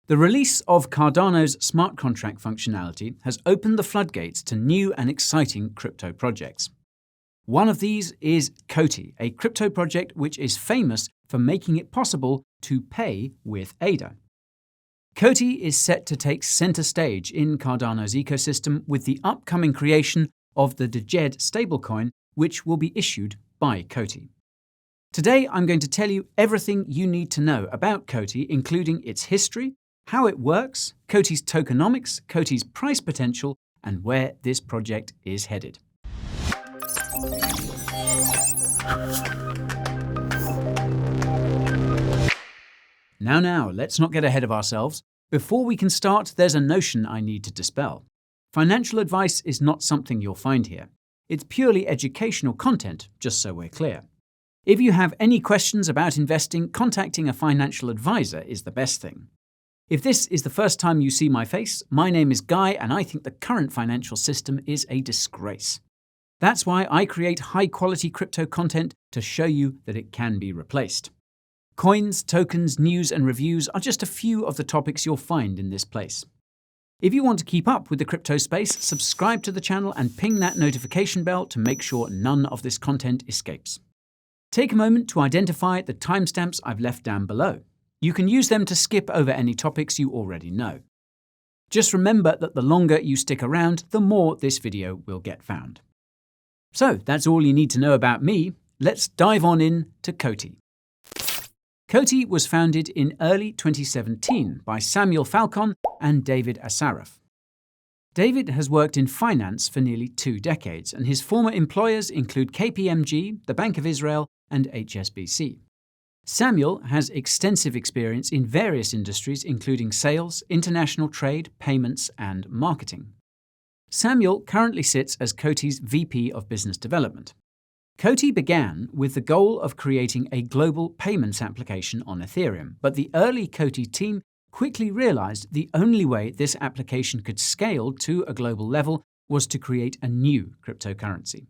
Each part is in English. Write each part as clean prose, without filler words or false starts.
The release of Cardano's smart contract functionality has opened the floodgates to new and exciting crypto projects. One of these is COTI, a crypto project which is famous for making it possible to pay with ADA. COTI is set to take center stage in Cardano's ecosystem with the upcoming creation of the Djed stablecoin, which will be issued by COTI. Today, I'm going to tell you everything you need to know about COTI, including its history, how it works, COTI's tokenomics, COTI's price potential, and where this project is headed. Now, let's not get ahead of ourselves. Before we can start, there's a notion I need to dispel. Financial advice is not something you'll find here. It's purely educational content, just so we're clear. If you have any questions about investing, contacting a financial advisor is the best thing. If this is the first time you see my face, my name is Guy and I think the current financial system is a disgrace. That's why I create high-quality crypto content to show you that it can be replaced. Coins, tokens, news and reviews are just a few of the topics you'll find in this place. If you want to keep up with the crypto space, subscribe to the channel and ping that notification bell to make sure none of this content escapes. Take a moment to identify the timestamps I've left down below. You can use them to skip over any topics you already know. Just remember that the longer you stick around, the more this video will get found. So that's all you need to know about me. Let's dive on in to COTI. COTI was founded in early 2017 by Samuel Falcon and David Asaraf. David has worked in finance for nearly 2 decades, and his former employers include KPMG, the Bank of Israel, and HSBC. Samuel has extensive experience in various industries including sales, international trade, payments, and marketing. Samuel currently sits as COTI's VP of Business Development. COTI began with the goal of creating a global payments application on Ethereum, but the early COTI team quickly realized the only way this application could scale to a global level was to create a new cryptocurrency.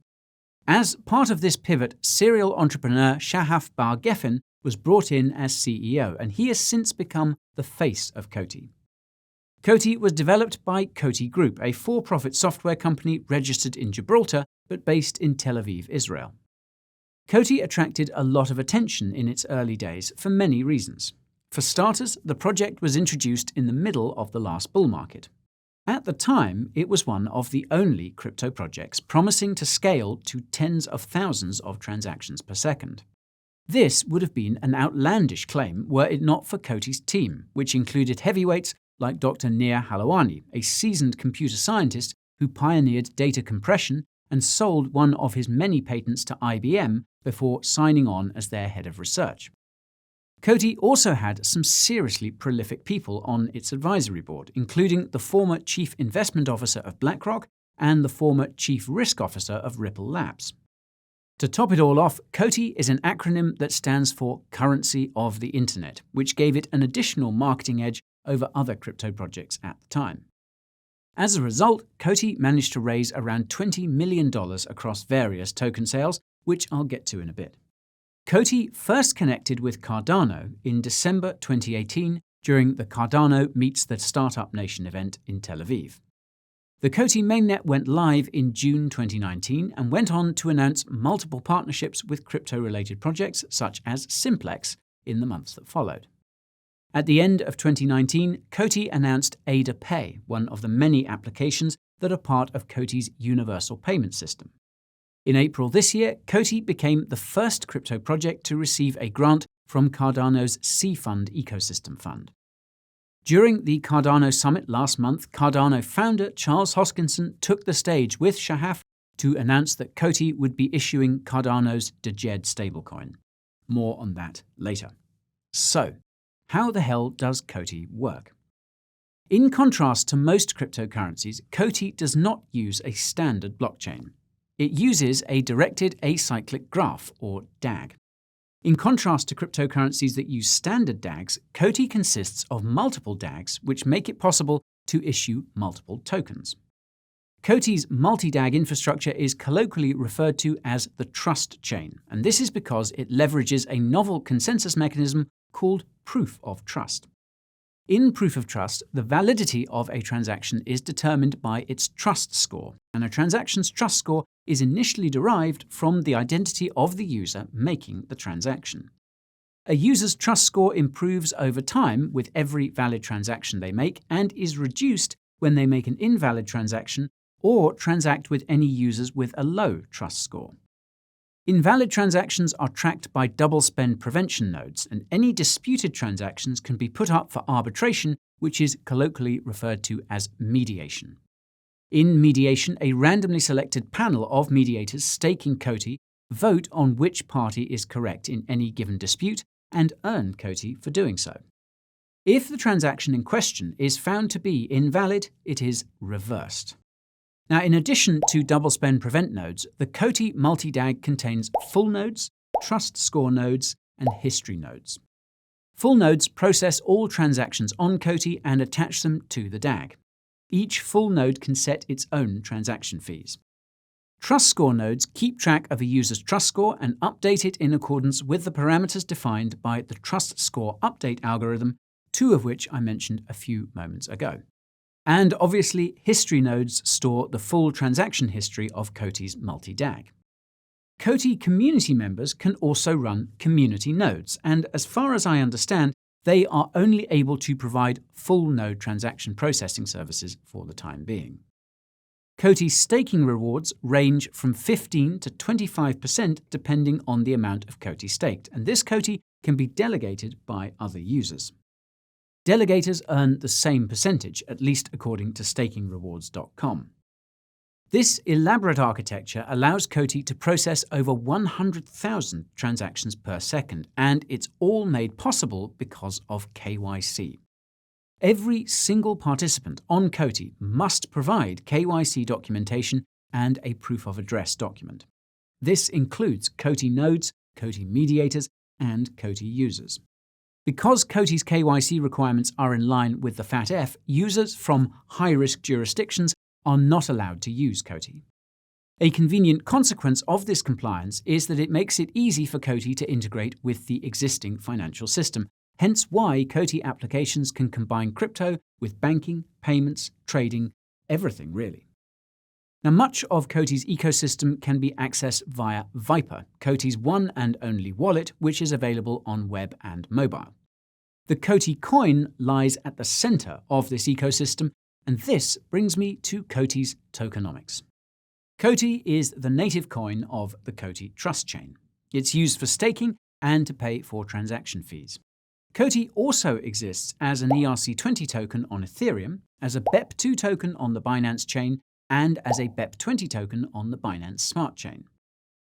As part of this pivot, serial entrepreneur Shahaf Bar Geffen was brought in as CEO, and he has since become the face of COTI. COTI was developed by COTI Group, a for-profit software company registered in Gibraltar but based in Tel Aviv, Israel. COTI attracted a lot of attention in its early days for many reasons. For starters, the project was introduced in the middle of the last bull market. At the time, it was one of the only crypto projects promising to scale to tens of thousands of transactions per second. This would have been an outlandish claim were it not for COTI's team, which included heavyweights like Dr. Nir Halawani, a seasoned computer scientist who pioneered data compression and sold one of his many patents to IBM before signing on as their head of research. COTI also had some seriously prolific people on its advisory board, including the former Chief Investment Officer of BlackRock and the former Chief Risk Officer of Ripple Labs. To top it all off, COTI is an acronym that stands for Currency of the Internet, which gave it an additional marketing edge over other crypto projects at the time. As a result, COTI managed to raise around $20 million across various token sales, which I'll get to in a bit. COTI first connected with Cardano in December 2018 during the Cardano Meets the Startup Nation event in Tel Aviv. The COTI mainnet went live in June 2019 and went on to announce multiple partnerships with crypto-related projects such as Simplex in the months that followed. At the end of 2019, COTI announced ADA Pay, one of the many applications that are part of COTI's universal payment system. In April this year, COTI became the first crypto project to receive a grant from Cardano's C-Fund ecosystem fund. During the Cardano summit last month, Cardano founder Charles Hoskinson took the stage with Shahaf to announce that COTI would be issuing Cardano's Djed stablecoin. More on that later. So, how the hell does COTI work? In contrast to most cryptocurrencies, COTI does not use a standard blockchain. It uses a directed acyclic graph, or DAG. In contrast to cryptocurrencies that use standard DAGs, COTI consists of multiple DAGs, which make it possible to issue multiple tokens. COTI's multi-DAG infrastructure is colloquially referred to as the trust chain, and this is because it leverages a novel consensus mechanism called proof of trust. In proof of trust, the validity of a transaction is determined by its trust score, and a transaction's trust score is initially derived from the identity of the user making the transaction. A user's trust score improves over time with every valid transaction they make and is reduced when they make an invalid transaction or transact with any users with a low trust score. Invalid transactions are tracked by double spend prevention nodes, and any disputed transactions can be put up for arbitration, which is colloquially referred to as mediation. In mediation, a randomly selected panel of mediators staking COTI vote on which party is correct in any given dispute and earn COTI for doing so. If the transaction in question is found to be invalid, it is reversed. Now, in addition to double spend prevent nodes, the COTI multi-DAG contains full nodes, trust score nodes, and history nodes. Full nodes process all transactions on COTI and attach them to the DAG. Each full node can set its own transaction fees. Trust score nodes keep track of a user's trust score and update it in accordance with the parameters defined by the trust score update algorithm, two of which I mentioned a few moments ago. And obviously, history nodes store the full transaction history of COTI's multi-DAG. COTI community members can also run community nodes, and as far as I understand, they are only able to provide full node transaction processing services for the time being. COTI staking rewards range from 15 to 25% depending on the amount of COTI staked, and this COTI can be delegated by other users. Delegators earn the same percentage, at least according to stakingrewards.com. This elaborate architecture allows COTI to process over 100,000 transactions per second, and it's all made possible because of KYC. Every single participant on COTI must provide KYC documentation and a proof of address document. This includes COTI nodes, COTI mediators, and COTI users. Because COTI's KYC requirements are in line with the FATF, users from high-risk jurisdictions are not allowed to use COTI. A convenient consequence of this compliance is that it makes it easy for COTI to integrate with the existing financial system, hence why COTI applications can combine crypto with banking, payments, trading, everything really. Now, much of COTI's ecosystem can be accessed via Viper, COTI's one and only wallet, which is available on web and mobile. The COTI coin lies at the center of this ecosystem, and this brings me to COTI's tokenomics. COTI is the native coin of the COTI trust chain. It's used for staking and to pay for transaction fees. COTI also exists as an ERC20 token on Ethereum, as a BEP2 token on the Binance chain, and as a BEP20 token on the Binance Smart Chain.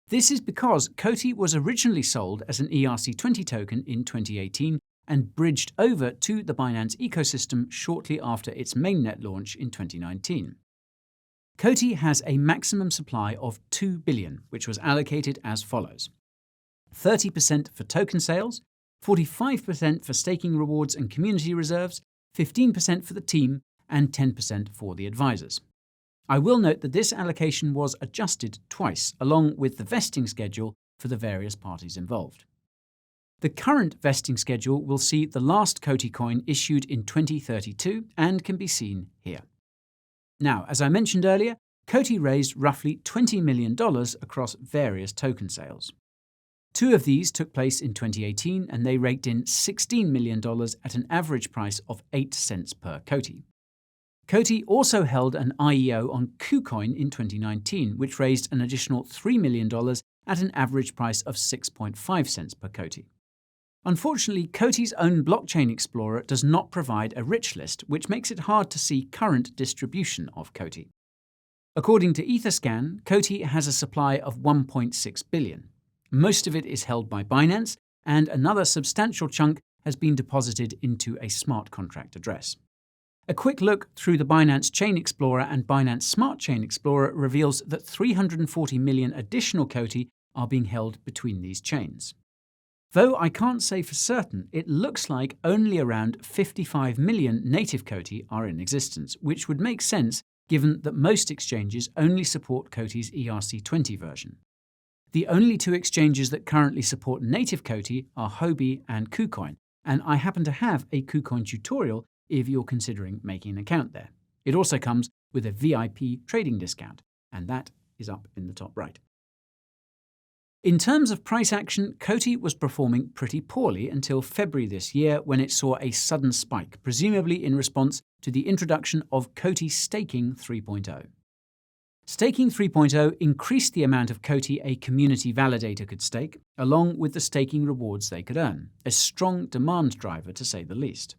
This is because COTI was originally sold as an ERC20 token in 2018 and bridged over to the Binance ecosystem shortly after its mainnet launch in 2019. COTI has a maximum supply of 2 billion, which was allocated as follows: 30% for token sales, 45% for staking rewards and community reserves, 15% for the team, and 10% for the advisors. I will note that this allocation was adjusted twice, along with the vesting schedule for the various parties involved. The current vesting schedule will see the last COTI coin issued in 2032 and can be seen here. Now, as I mentioned earlier, COTI raised roughly $20 million across various token sales. 2 of these took place in 2018, and they raked in $16 million at an average price of 8 cents per COTI. COTI also held an IEO on KuCoin in 2019, which raised an additional $3 million at an average price of 6.5 cents per COTI. Unfortunately, COTI's own blockchain explorer does not provide a rich list, which makes it hard to see current distribution of COTI. According to Etherscan, COTI has a supply of 1.6 billion. Most of it is held by Binance, and another substantial chunk has been deposited into a smart contract address. A quick look through the Binance Chain Explorer and Binance Smart Chain Explorer reveals that 340 million additional COTI are being held between these chains. Though I can't say for certain, it looks like only around 55 million native COTI are in existence, which would make sense given that most exchanges only support COTI's ERC20 version. The only 2 exchanges that currently support native COTI are Huobi and KuCoin, and I happen to have a KuCoin tutorial if you're considering making an account there. It also comes with a VIP trading discount, and that is up in the top right. In terms of price action, COTI was performing pretty poorly until February this year when it saw a sudden spike, presumably in response to the introduction of COTI Staking 3.0. Staking 3.0 increased the amount of COTI a community validator could stake, along with the staking rewards they could earn, a strong demand driver to say the least.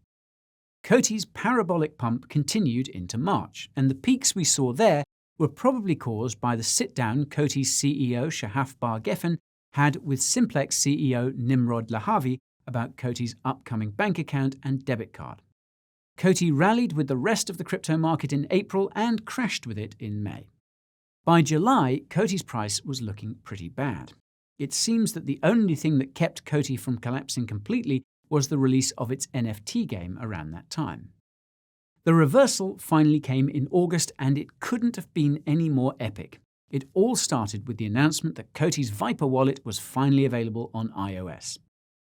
COTI's parabolic pump continued into March, and the peaks we saw there were probably caused by the sit-down COTI's CEO Shahaf Bar Geffen had with Simplex CEO Nimrod Lahavi about COTI's upcoming bank account and debit card. COTI rallied with the rest of the crypto market in April and crashed with it in May. By July, COTI's price was looking pretty bad. It seems that the only thing that kept COTI from collapsing completely was the release of its NFT game around that time. The reversal finally came in August, and it couldn't have been any more epic. It all started with the announcement that COTI's Viper wallet was finally available on iOS.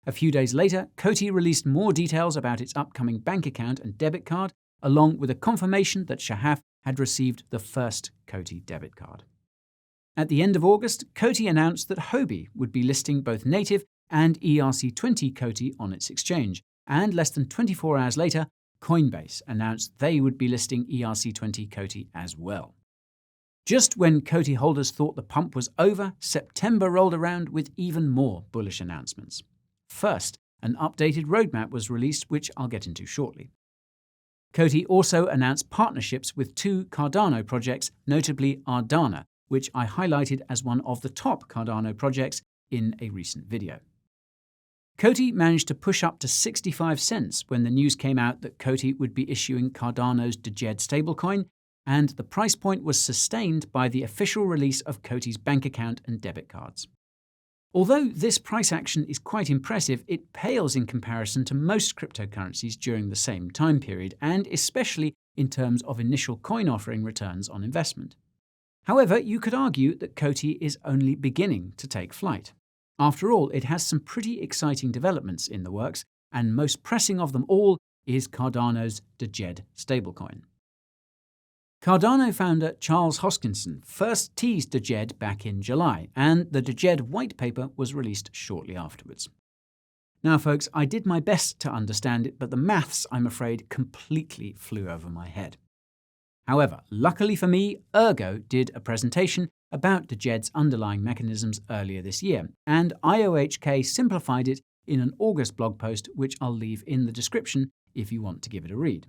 A few days later, COTI released more details about its upcoming bank account and debit card, along with a confirmation that Shahaf had received the first COTI debit card. At the end of August, COTI announced that Huobi would be listing both native and ERC20 COTI on its exchange, and less than 24 hours later, Coinbase announced they would be listing ERC20 COTI as well. Just when COTI holders thought the pump was over, September rolled around with even more bullish announcements. First, an updated roadmap was released, which I'll get into shortly. COTI also announced partnerships with two Cardano projects, notably Ardana, which I highlighted as one of the top Cardano projects in a recent video. COTI managed to push up to 65 cents when the news came out that COTI would be issuing Cardano's Djed stablecoin, and the price point was sustained by the official release of COTI's bank account and debit cards. Although this price action is quite impressive, it pales in comparison to most cryptocurrencies during the same time period, and especially in terms of initial coin offering returns on investment. However, you could argue that COTI is only beginning to take flight. After all, it has some pretty exciting developments in the works, and most pressing of them all is Cardano's Djed stablecoin. Cardano founder Charles Hoskinson first teased Djed back in July, and the Djed white paper was released shortly afterwards. Now, folks, I did my best to understand it, but the maths, I'm afraid, completely flew over my head. However, luckily for me, Ergo did a presentation about Djed's underlying mechanisms earlier this year, and IOHK simplified it in an August blog post, which I'll leave in the description if you want to give it a read.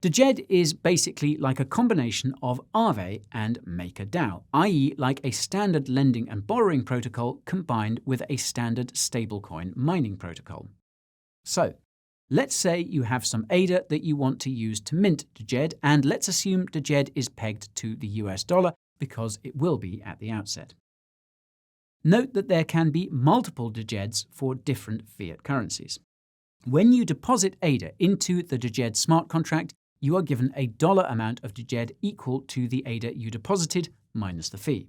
Djed is basically like a combination of Aave and MakerDAO, i.e. like a standard lending and borrowing protocol combined with a standard stablecoin mining protocol. So, let's say you have some ADA that you want to use to mint Djed, and let's assume Djed is pegged to the US dollar because it will be at the outset. Note that there can be multiple Djeds for different fiat currencies. When you deposit ADA into the Djed smart contract, you are given a dollar amount of Djed equal to the ADA you deposited minus the fee.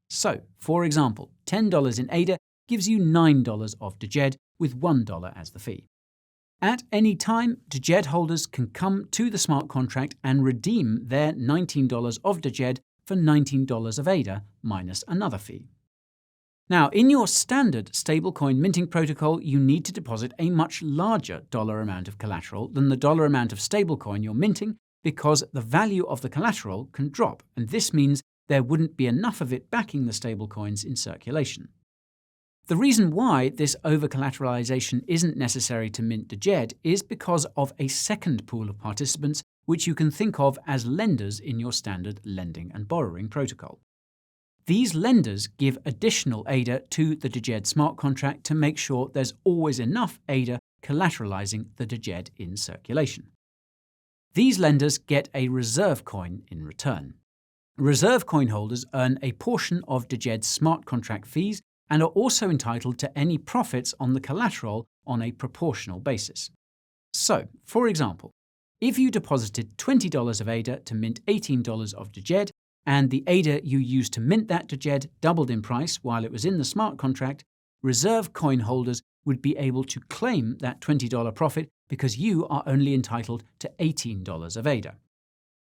So, for example, $10 in ADA gives you $9 of Djed with $1 as the fee. At any time, Djed holders can come to the smart contract and redeem their $19 of Djed for $19 of ADA minus another fee. Now, in your standard stablecoin minting protocol, you need to deposit a much larger dollar amount of collateral than the dollar amount of stablecoin you're minting because the value of the collateral can drop, and this means there wouldn't be enough of it backing the stablecoins in circulation. The reason why this over-collateralization isn't necessary to mint Djed is because of a second pool of participants which you can think of as lenders in your standard lending and borrowing protocol. These lenders give additional ADA to the Djed smart contract to make sure there's always enough ADA collateralizing the Djed in circulation. These lenders get a reserve coin in return. Reserve coin holders earn a portion of Djed's smart contract fees and are also entitled to any profits on the collateral on a proportional basis. So, for example, if you deposited $20 of ADA to mint $18 of Djed, and the ADA you used to mint that Djed doubled in price while it was in the smart contract, reserve coin holders would be able to claim that $20 profit because you are only entitled to $18 of ADA.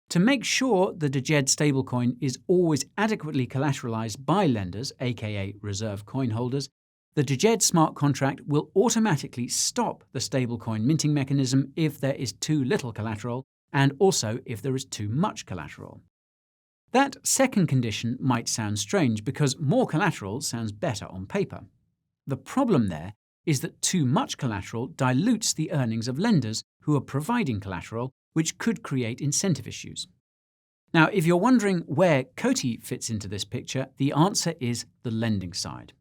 To make sure the Djed stablecoin is always adequately collateralized by lenders, aka reserve coin holders, the Djed smart contract will automatically stop the stablecoin minting mechanism if there is too little collateral and also if there is too much collateral. That second condition might sound strange because more collateral sounds better on paper. The problem there is that too much collateral dilutes the earnings of lenders who are providing collateral, which could create incentive issues. Now, if you're wondering where COTI fits into this picture, the answer is the lending side.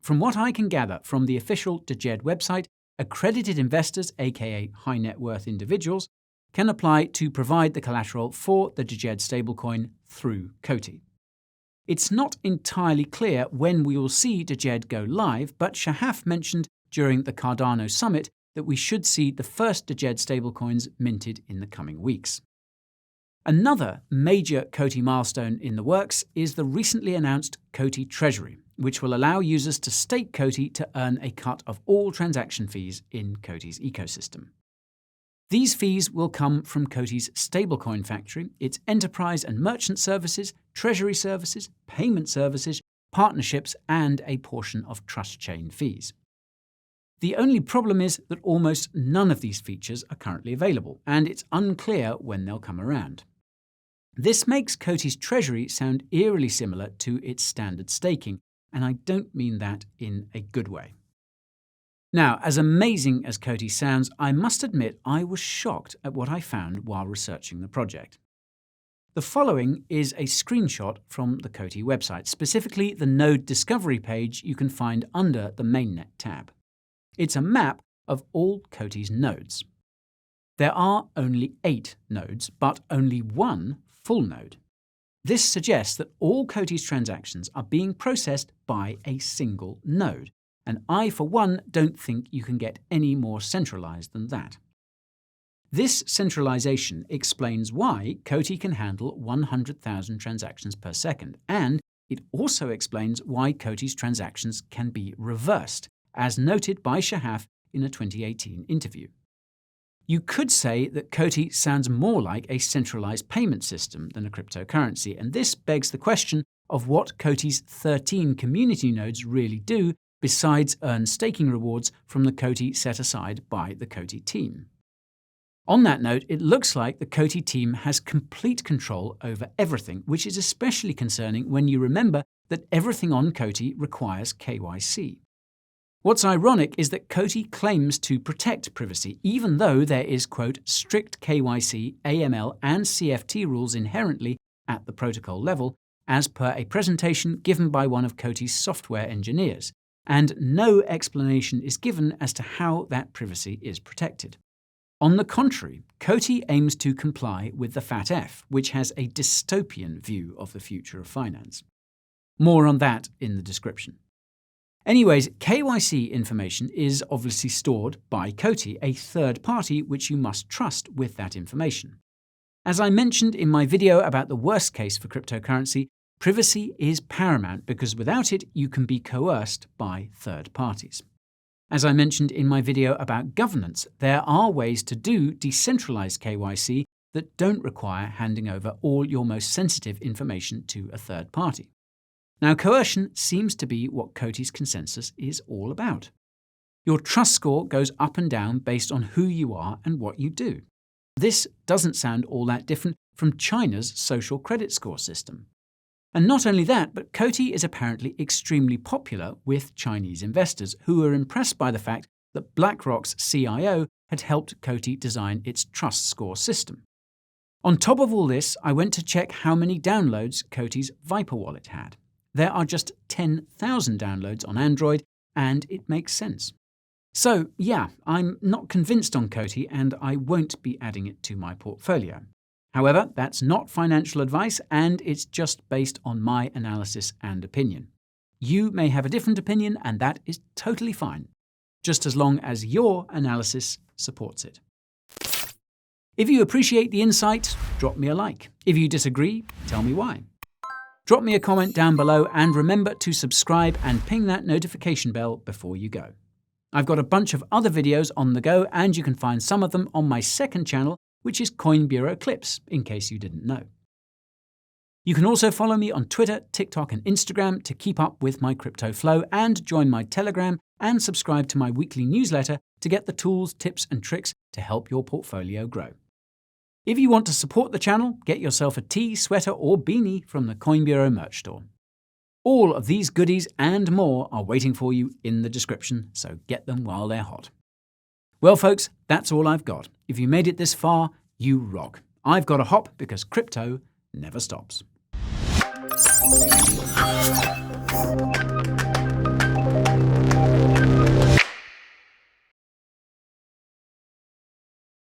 From what I can gather from the official Djed website, accredited investors, aka high net worth individuals, can apply to provide the collateral for the Djed stablecoin through COTI. It's not entirely clear when we will see Djed go live, but Shahaf mentioned during the Cardano summit that we should see the first Djed stablecoins minted in the coming weeks. Another major COTI milestone in the works is the recently announced COTI Treasury, which will allow users to stake COTI to earn a cut of all transaction fees in COTI's ecosystem. These fees will come from COTI's stablecoin factory, its enterprise and merchant services, treasury services, payment services, partnerships, and a portion of trust chain fees. The only problem is that almost none of these features are currently available, and it's unclear when they'll come around. This makes COTI's treasury sound eerily similar to its standard staking, and I don't mean that in a good way. Now, as amazing as COTI sounds, I must admit I was shocked at what I found while researching the project. The following is a screenshot from the COTI website, specifically the node discovery page you can find under the mainnet tab. It's a map of all COTI's nodes. There are only 8 nodes, but only one full node. This suggests that all COTI's transactions are being processed by a single node, and I, for one, don't think you can get any more centralized than that. This centralization explains why COTI can handle 100,000 transactions per second, and it also explains why COTI's transactions can be reversed, as noted by Shahaf in a 2018 interview. You could say that COTI sounds more like a centralized payment system than a cryptocurrency, and this begs the question of what COTI's 13 community nodes really do besides earn staking rewards from the COTI set aside by the COTI team. On that note, it looks like the COTI team has complete control over everything, which is especially concerning when you remember that everything on COTI requires KYC. What's ironic is that COTI claims to protect privacy, even though there is, quote, strict KYC, AML, and CFT rules inherently at the protocol level, as per a presentation given by one of COTI's software engineers, and no explanation is given as to how that privacy is protected. On the contrary, COTI aims to comply with the FATF, which has a dystopian view of the future of finance. More on that in the description. Anyways, KYC information is obviously stored by COTI, a third party which you must trust with that information. As I mentioned in my video about the worst case for cryptocurrency, privacy is paramount because without it you can be coerced by third parties. As I mentioned in my video about governance, there are ways to do decentralized KYC that don't require handing over all your most sensitive information to a third party. Now, coercion seems to be what COTI's consensus is all about. Your trust score goes up and down based on who you are and what you do. This doesn't sound all that different from China's social credit score system. And not only that, but COTI is apparently extremely popular with Chinese investors who are impressed by the fact that BlackRock's CIO had helped COTI design its trust score system. On top of all this, I went to check how many downloads COTI's Viper wallet had. There are just 10,000 downloads on Android, and it makes sense. So, yeah, I'm not convinced on COTI, and I won't be adding it to my portfolio. However, that's not financial advice, and it's just based on my analysis and opinion. You may have a different opinion, and that is totally fine, just as long as your analysis supports it. If you appreciate the insight, drop me a like. If you disagree, tell me why. Drop me a comment down below, and remember to subscribe and ping that notification bell before you go. I've got a bunch of other videos on the go, and you can find some of them on my second channel, which is Coin Bureau Clips, in case you didn't know. You can also follow me on Twitter, TikTok, and Instagram to keep up with my crypto flow, and join my Telegram and subscribe to my weekly newsletter to get the tools, tips, and tricks to help your portfolio grow. If you want to support the channel, get yourself a tee, sweater, or beanie from the Coin Bureau merch store. All of these goodies and more are waiting for you in the description, so get them while they're hot. Well, folks, that's all I've got. If you made it this far, you rock. I've got a hop because crypto never stops.